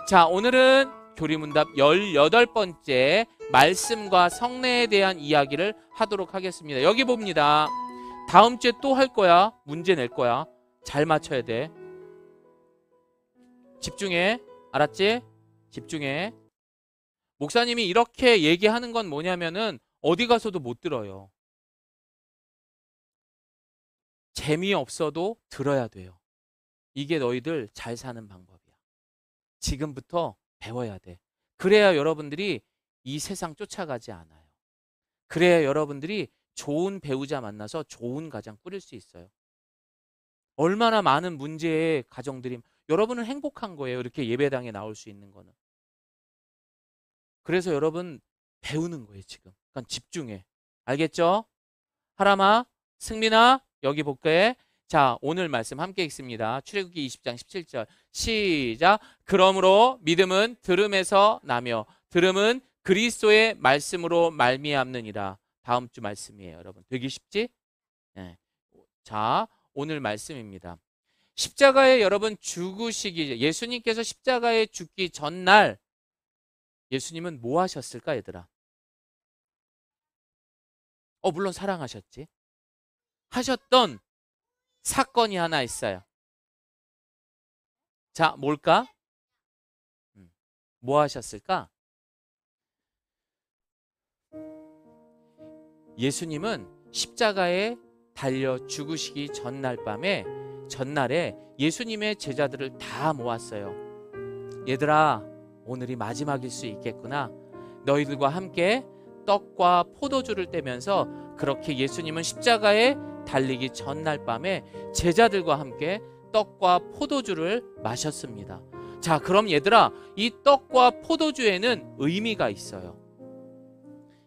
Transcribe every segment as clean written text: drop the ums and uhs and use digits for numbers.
자, 오늘은 교리문답 18번째 말씀과 성례에 대한 이야기를 하도록 하겠습니다. 여기 봅니다. 다음 주에 또 할 거야. 문제 낼 거야. 잘 맞춰야 돼. 집중해. 알았지? 집중해. 목사님이 이렇게 얘기하는 건 뭐냐면은 어디 가서도 못 들어요. 재미없어도 들어야 돼요. 이게 너희들 잘 사는 방법이야. 지금부터 배워야 돼. 그래야 여러분들이 이 세상 쫓아가지 않아요. 그래야 여러분들이 좋은 배우자 만나서 좋은 가정 꾸릴 수 있어요. 얼마나 많은 문제의 가정들이, 여러분은 행복한 거예요. 이렇게 예배당에 나올 수 있는 거는. 그래서 여러분 배우는 거예요 지금. 그러니까 집중해. 알겠죠? 하람아, 승민아, 여기 볼게. 자, 오늘 말씀 함께 읽습니다. 출애굽기 20장 17절 시작. 그러므로 믿음은 들음에서 나며 들음은 그리스도의 말씀으로 말미암느니라. 다음 주 말씀이에요 여러분. 되기 쉽지? 네. 자, 오늘 말씀입니다. 십자가에 여러분 죽으시기, 예수님께서 십자가에 죽기 전날 예수님은 뭐 하셨을까 얘들아? 물론 사랑하셨지. 하셨던 사건이 하나 있어요. 자, 뭘까? 뭐 하셨을까? 예수님은 십자가에 달려 죽으시기 전날 밤에, 전날에 예수님의 제자들을 다 모았어요. 얘들아, 오늘이 마지막일 수 있겠구나. 너희들과 함께 떡과 포도주를 떼면서, 그렇게 예수님은 십자가에 달리기 전날 밤에 제자들과 함께 떡과 포도주를 마셨습니다. 자, 그럼 얘들아, 이 떡과 포도주에는 의미가 있어요.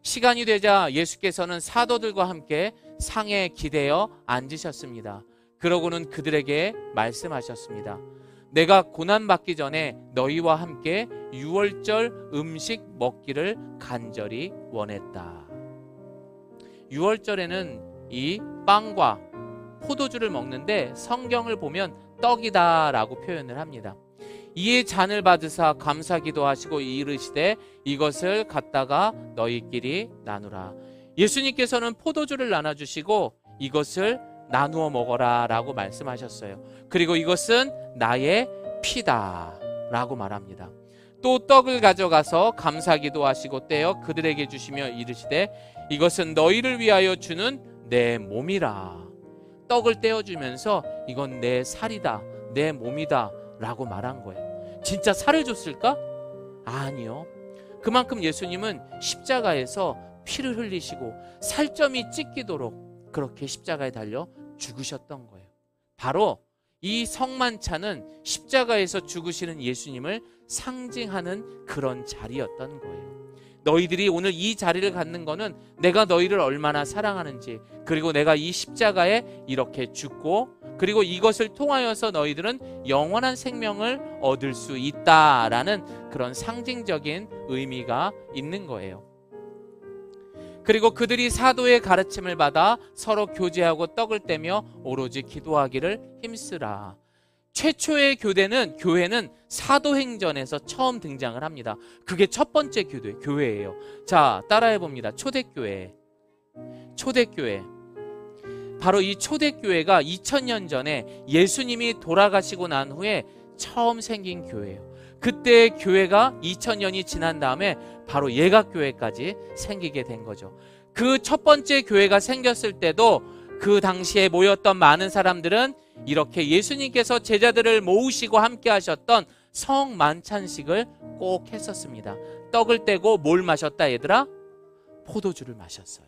시간이 되자 예수께서는 사도들과 함께 상에 기대어 앉으셨습니다. 그러고는 그들에게 말씀하셨습니다. 내가 고난받기 전에 너희와 함께 유월절 음식 먹기를 간절히 원했다. 유월절에는 이 빵과 포도주를 먹는데 성경을 보면 떡이다 라고 표현을 합니다. 이에 잔을 받으사 감사기도 하시고 이르시되 이것을 갖다가 너희끼리 나누라. 예수님께서는 포도주를 나눠주시고 이것을 나누어 먹어라 라고 말씀하셨어요. 그리고 이것은 나의 피다 라고 말합니다. 또 떡을 가져가서 감사기도 하시고 떼어 그들에게 주시며 이르시되 이것은 너희를 위하여 주는 내 몸이라. 떡을 떼어주면서 이건 내 살이다, 내 몸이다 라고 말한 거예요. 진짜 살을 줬을까? 아니요. 그만큼 예수님은 십자가에서 피를 흘리시고 살점이 찢기도록 그렇게 십자가에 달려 죽으셨던 거예요. 바로 이 성만찬은 십자가에서 죽으시는 예수님을 상징하는 그런 자리였던 거예요. 너희들이 오늘 이 자리를 갖는 거는 내가 너희를 얼마나 사랑하는지, 그리고 내가 이 십자가에 이렇게 죽고, 그리고 이것을 통하여서 너희들은 영원한 생명을 얻을 수 있다라는 그런 상징적인 의미가 있는 거예요. 그리고 그들이 사도의 가르침을 받아 서로 교제하고 떡을 떼며 오로지 기도하기를 힘쓰라. 최초의 교회는 사도행전에서 처음 등장을 합니다. 그게 첫 번째 교회예요. 자, 따라해 봅니다. 초대교회. 바로 이 초대교회가 2000년 전에 예수님이 돌아가시고 난 후에 처음 생긴 교회예요. 그때 교회가 2000년이 지난 다음에 바로 예각교회까지 생기게 된 거죠. 그 첫 번째 교회가 생겼을 때도 그 당시에 모였던 많은 사람들은 이렇게 예수님께서 제자들을 모으시고 함께 하셨던 성만찬식을 꼭 했었습니다. 떡을 떼고 뭘 마셨다 얘들아? 포도주를 마셨어요.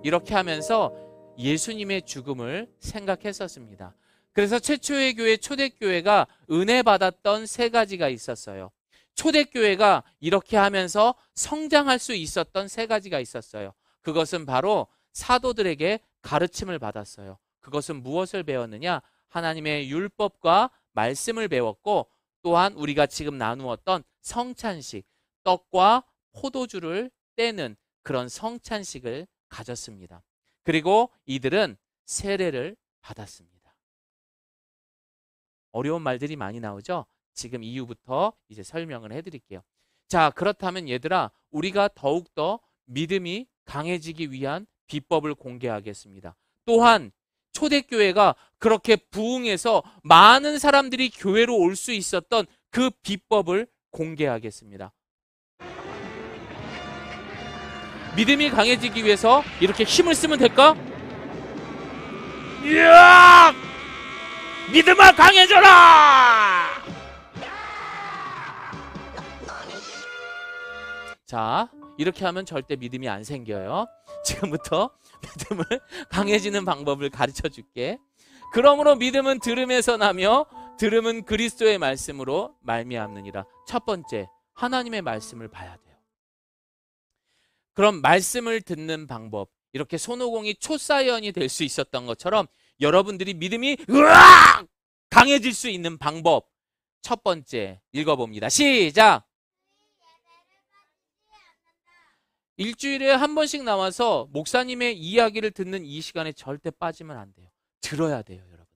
이렇게 하면서 예수님의 죽음을 생각했었습니다. 그래서 최초의 교회, 초대교회가 은혜 받았던 세 가지가 있었어요. 초대교회가 이렇게 하면서 성장할 수 있었던 세 가지가 있었어요. 그것은 바로 사도들에게 가르침을 받았어요. 그것은 무엇을 배웠느냐? 하나님의 율법과 말씀을 배웠고, 또한 우리가 지금 나누었던 성찬식, 떡과 포도주를 떼는 그런 성찬식을 가졌습니다. 그리고 이들은 세례를 받았습니다. 어려운 말들이 많이 나오죠? 지금 이유부터 이제 설명을 해드릴게요. 자, 그렇다면 얘들아, 우리가 더욱더 믿음이 강해지기 위한 비법을 공개하겠습니다. 또한 초대교회가 그렇게 부흥해서 많은 사람들이 교회로 올 수 있었던 그 비법을 공개하겠습니다. 믿음이 강해지기 위해서 이렇게 힘을 쓰면 될까? 이야! 믿음아 강해져라! 자, 이렇게 하면 절대 믿음이 안 생겨요. 지금부터 믿음을 강해지는 방법을 가르쳐 줄게. 그러므로 믿음은 들음에서 나며 들음은 그리스도의 말씀으로 말미암느니라. 첫 번째, 하나님의 말씀을 봐야 돼요. 그럼 말씀을 듣는 방법, 이렇게 손오공이 초사연이 될 수 있었던 것처럼 여러분들이 믿음이 으악! 강해질 수 있는 방법, 첫 번째 읽어봅니다. 시작! 일주일에 한 번씩 나와서 목사님의 이야기를 듣는 이 시간에 절대 빠지면 안 돼요. 들어야 돼요, 여러분.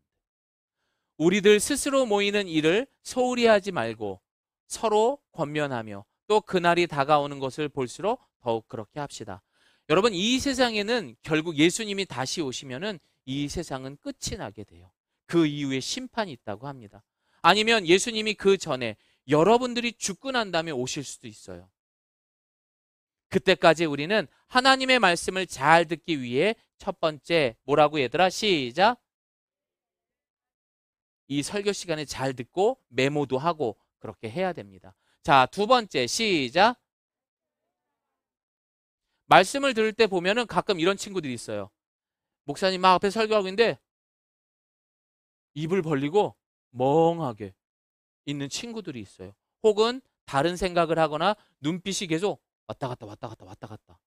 우리들 스스로 모이는 일을 소홀히 하지 말고 서로 권면하며 또 그날이 다가오는 것을 볼수록 더욱 그렇게 합시다. 여러분, 이 세상에는 결국 예수님이 다시 오시면은 이 세상은 끝이 나게 돼요. 그 이후에 심판이 있다고 합니다. 아니면 예수님이 그 전에 여러분들이 죽고 난 다음에 오실 수도 있어요. 그때까지 우리는 하나님의 말씀을 잘 듣기 위해 첫 번째 뭐라고 얘들아? 시작! 이 설교 시간에 잘 듣고 메모도 하고 그렇게 해야 됩니다. 자, 두 번째 시작! 말씀을 들을 때 보면은 가끔 이런 친구들이 있어요. 목사님 막 앞에 설교하고 있는데 입을 벌리고 멍하게 있는 친구들이 있어요. 혹은 다른 생각을 하거나 눈빛이 계속 왔다 갔다 왔다 갔다 왔다 갔다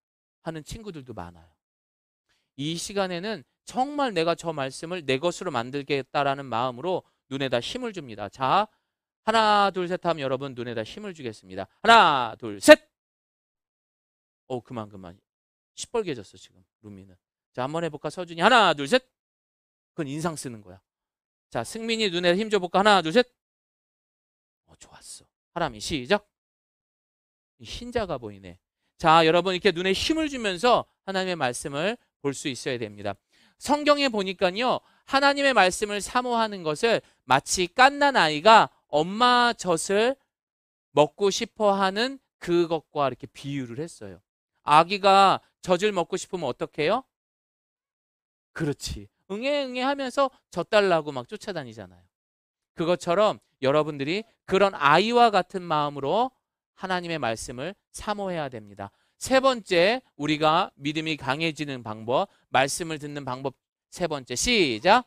하는 친구들도 많아요. 이 시간에는 정말 내가 저 말씀을 내 것으로 만들겠다라는 마음으로 눈에다 힘을 줍니다. 자, 하나 둘 셋 하면 여러분 눈에다 힘을 주겠습니다. 하나 둘 셋! 그만 시뻘개졌어 지금 루미는. 자, 한번 해볼까? 서준이 하나 둘 셋! 그건 인상 쓰는 거야. 자, 승민이 눈에 힘 줘볼까? 하나 둘 셋! 좋았어. 하람이 시작! 흰자가 보이네. 자, 여러분 이렇게 눈에 힘을 주면서 하나님의 말씀을 볼 수 있어야 됩니다. 성경에 보니까요, 하나님의 말씀을 사모하는 것을 마치 갓난 아이가 엄마 젖을 먹고 싶어 하는 그것과 이렇게 비유를 했어요. 아기가 젖을 먹고 싶으면 어떻게 해요? 그렇지. 응애 하면서 젖 달라고 막 쫓아다니잖아요. 그것처럼 여러분들이 그런 아이와 같은 마음으로 하나님의 말씀을 사모해야 됩니다. 세 번째, 우리가 믿음이 강해지는 방법, 말씀을 듣는 방법 세 번째, 시작!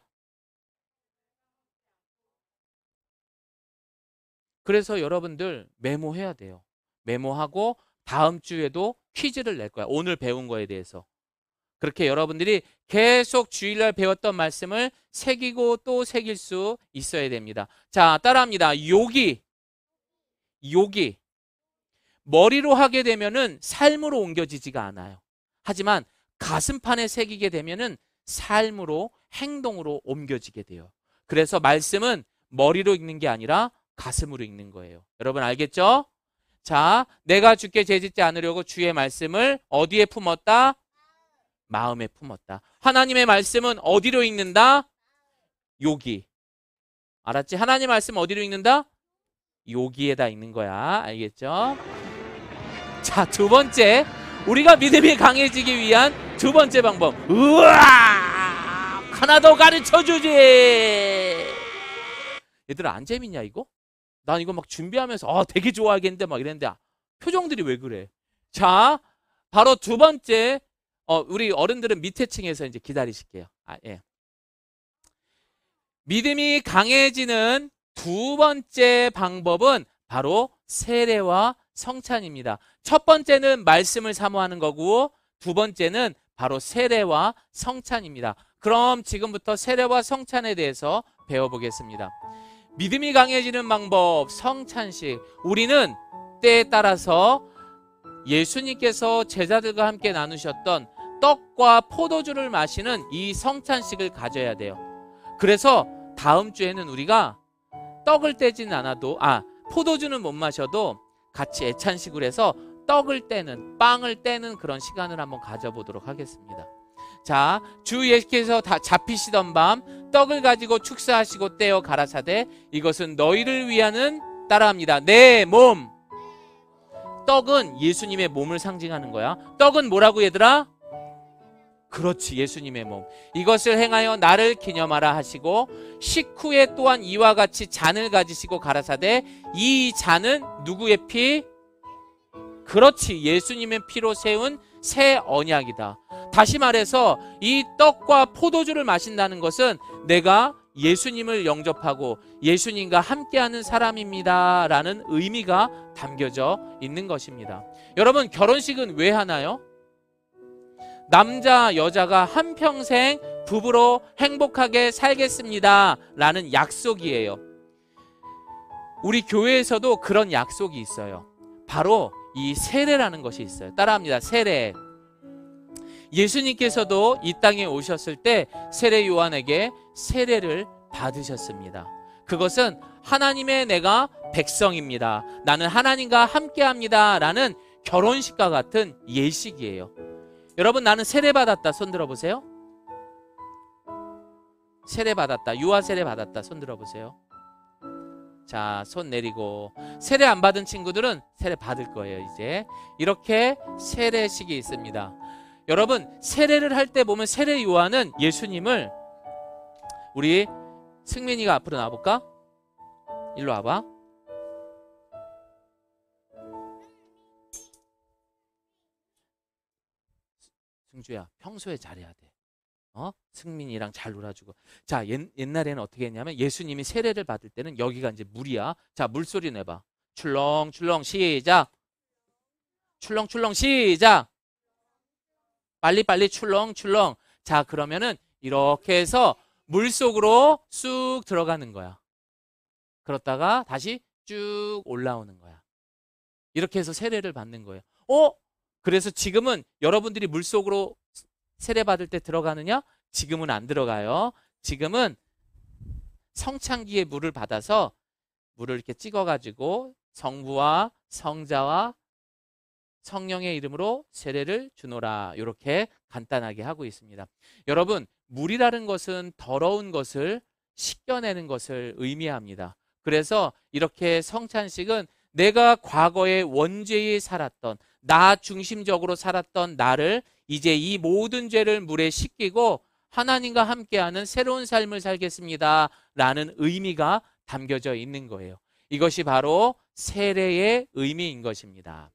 그래서 여러분들 메모해야 돼요. 메모하고 다음 주에도 퀴즈를 낼 거야. 오늘 배운 거에 대해서. 그렇게 여러분들이 계속 주일날 배웠던 말씀을 새기고 또 새길 수 있어야 됩니다. 자, 따라합니다. 요기. 머리로 하게 되면은 삶으로 옮겨지지가 않아요. 하지만 가슴판에 새기게 되면은 삶으로, 행동으로 옮겨지게 돼요. 그래서 말씀은 머리로 읽는 게 아니라 가슴으로 읽는 거예요. 여러분 알겠죠? 자, 내가 주께 죄짓지 않으려고 주의 말씀을 어디에 품었다? 마음에 품었다. 하나님의 말씀은 어디로 읽는다? 요기. 알았지? 하나님의 말씀 어디로 읽는다? 요기에다 읽는 거야. 알겠죠? 자, 두 번째, 우리가 믿음이 강해지기 위한 두 번째 방법. 우와! 하나 더 가르쳐주지. 얘들아, 안 재밌냐 이거? 난 이거 막 준비하면서 되게 좋아하겠는데 막 이랬는데 표정들이 왜 그래? 자, 바로 두 번째, 우리 어른들은 밑에 층에서 이제 기다리실게요. 예. 믿음이 강해지는 두 번째 방법은 바로 세례와 성찬입니다. 첫 번째는 말씀을 사모하는 거고 두 번째는 바로 세례와 성찬입니다. 그럼 지금부터 세례와 성찬에 대해서 배워보겠습니다. 믿음이 강해지는 방법, 성찬식. 우리는 때에 따라서 예수님께서 제자들과 함께 나누셨던 떡과 포도주를 마시는 이 성찬식을 가져야 돼요. 그래서 다음 주에는 우리가 떡을 떼진 않아도 포도주는 못 마셔도 같이 애찬식을 해서 떡을 떼는, 빵을 떼는 그런 시간을 한번 가져보도록 하겠습니다. 자, 주 예수께서 다 잡히시던 밤 떡을 가지고 축사하시고 떼어 가라사대 이것은 너희를 위하는, 따라합니다, 내 몸. 떡은 예수님의 몸을 상징하는 거야. 떡은 뭐라고 얘들아? 그렇지, 예수님의 몸. 이것을 행하여 나를 기념하라 하시고 식후에 또한 이와 같이 잔을 가지시고 가라사대 이 잔은 누구의 피? 그렇지, 예수님의 피로 세운 새 언약이다. 다시 말해서 이 떡과 포도주를 마신다는 것은 내가 예수님을 영접하고 예수님과 함께하는 사람입니다 라는 의미가 담겨져 있는 것입니다. 여러분, 결혼식은 왜 하나요? 남자 여자가 한평생 부부로 행복하게 살겠습니다 라는 약속이에요. 우리 교회에서도 그런 약속이 있어요. 바로 이 세례라는 것이 있어요. 따라합니다, 세례. 예수님께서도 이 땅에 오셨을 때 세례 요한에게 세례를 받으셨습니다. 그것은 하나님의 내가 백성입니다, 나는 하나님과 함께합니다 라는 결혼식과 같은 예식이에요. 여러분, 나는 세례 받았다 손 들어보세요. 세례 받았다, 유아 세례 받았다 손 들어보세요. 자, 손 내리고. 세례 안 받은 친구들은 세례 받을 거예요. 이제 이렇게 세례식이 있습니다. 여러분, 세례를 할 때 보면 세례 요한은 예수님을, 우리 승민이가 앞으로 나와볼까? 일로 와봐. 승주야, 평소에 잘해야 돼. 승민이랑 잘 놀아주고. 자, 옛날에는 어떻게 했냐면 예수님이 세례를 받을 때는 여기가 이제 물이야. 자, 물소리 내봐. 출렁출렁 시작. 출렁출렁 시작. 빨리빨리 출렁출렁. 자, 그러면은 이렇게 해서 물속으로 쑥 들어가는 거야. 그렇다가 다시 쭉 올라오는 거야. 이렇게 해서 세례를 받는 거예요. 그래서 지금은 여러분들이 물속으로 세례 받을 때 들어가느냐? 지금은 안 들어가요. 지금은 성찬기에 물을 받아서 물을 이렇게 찍어가지고 성부와 성자와 성령의 이름으로 세례를 주노라, 이렇게 간단하게 하고 있습니다. 여러분, 물이라는 것은 더러운 것을 씻겨내는 것을 의미합니다. 그래서 이렇게 성찬식은 내가 과거에 원죄에 살았던, 나 중심적으로 살았던 나를 이제 이 모든 죄를 물에 씻기고 하나님과 함께하는 새로운 삶을 살겠습니다 라는 의미가 담겨져 있는 거예요. 이것이 바로 세례의 의미인 것입니다.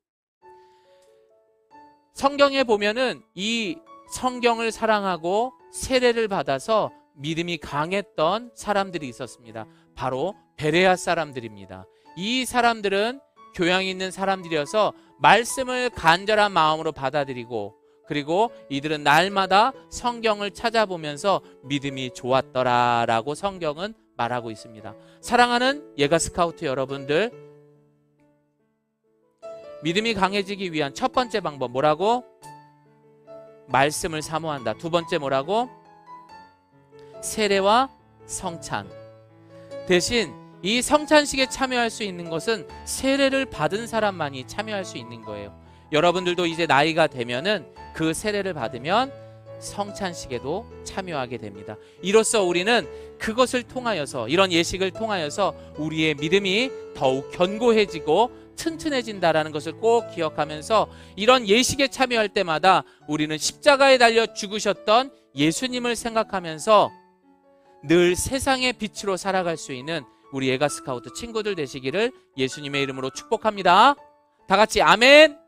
성경에 보면은 이 성경을 사랑하고 세례를 받아서 믿음이 강했던 사람들이 있었습니다. 바로 베레아 사람들입니다. 이 사람들은 교양 있는 사람들이어서 말씀을 간절한 마음으로 받아들이고, 그리고 이들은 날마다 성경을 찾아보면서 믿음이 좋았더라라고 성경은 말하고 있습니다. 사랑하는 예가 스카우트 여러분들, 믿음이 강해지기 위한 첫 번째 방법 뭐라고? 말씀을 사모한다. 두 번째 뭐라고? 세례와 성찬. 대신 이 성찬식에 참여할 수 있는 것은 세례를 받은 사람만이 참여할 수 있는 거예요. 여러분들도 이제 나이가 되면은 그 세례를 받으면 성찬식에도 참여하게 됩니다. 이로써 우리는 그것을 통하여서, 이런 예식을 통하여서 우리의 믿음이 더욱 견고해지고 튼튼해진다라는 것을 꼭 기억하면서 이런 예식에 참여할 때마다 우리는 십자가에 달려 죽으셨던 예수님을 생각하면서 늘 세상의 빛으로 살아갈 수 있는 우리 예가 스카우트 친구들 되시기를 예수님의 이름으로 축복합니다. 다 같이 아멘.